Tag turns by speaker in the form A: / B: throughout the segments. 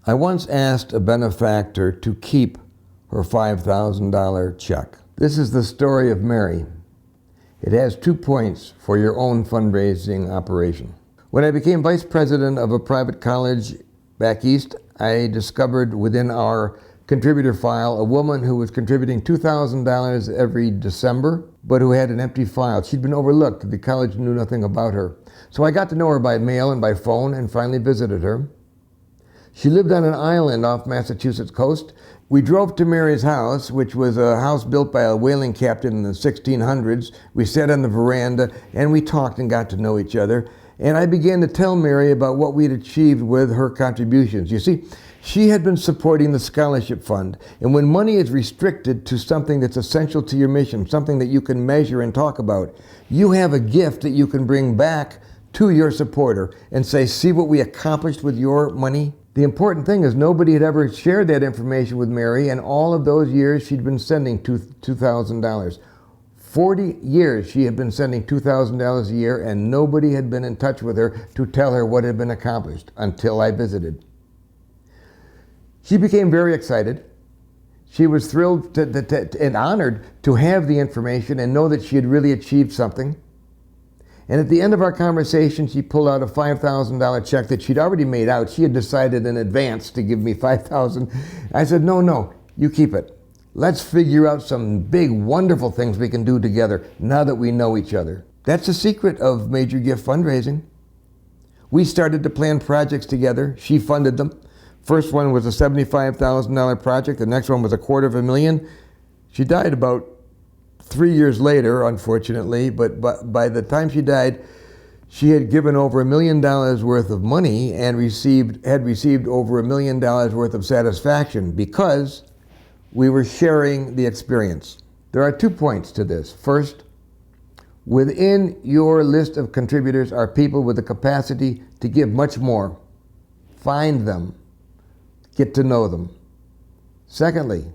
A: I once asked a benefactor to keep her $5,000 check. This is the story of Mary. It has 2 points for your own fundraising operation. When I became vice president of a private college back east, I discovered within our contributor file a woman who was contributing $2,000 every December, but who had an empty file. She'd been overlooked. The college knew nothing about her. So I got to know her by mail and by phone and finally visited her. She lived on an island off Massachusetts coast. We drove to Mary's house, which was a house built by a whaling captain in the 1600s. We sat on the veranda and we talked and got to know each other. And I began to tell Mary about what we'd achieved with her contributions. You see, she had been supporting the scholarship fund. And when money is restricted to something that's essential to your mission, something that you can measure and talk about, you have a gift that you can bring back to your supporter and say, see what we accomplished with your money? The important thing is nobody had ever shared that information with Mary, and all of those years she'd been sending $2,000. 40 years she had been sending $2,000 a year, and nobody had been in touch with her to tell her what had been accomplished until I visited. She became very excited. She was thrilled and honored to have the information and know that she had really achieved something. And at the end of our conversation, she pulled out a $5,000 check that she'd already made out. She had decided in advance to give me $5,000. I said, no, you keep it. Let's figure out some big, wonderful things we can do together now that we know each other. That's the secret of major gift fundraising. We started to plan projects together. She funded them. First one was a $75,000 project. The next one was $250,000. She died about 3 years later, unfortunately, but by the time she died, she had given over $1 million worth of money and had received over $1 million worth of satisfaction because we were sharing the experience. There are 2 points to this. First, within your list of contributors are people with the capacity to give much more. Find them. Get to know them. Secondly,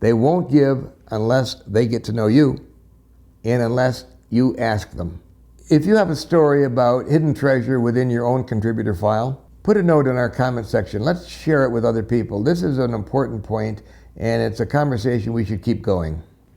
A: they won't give unless they get to know you and unless you ask them. If you have a story about hidden treasure within your own contributor file, put a note in our comment section. Let's share it with other people. This is an important point, and it's a conversation we should keep going.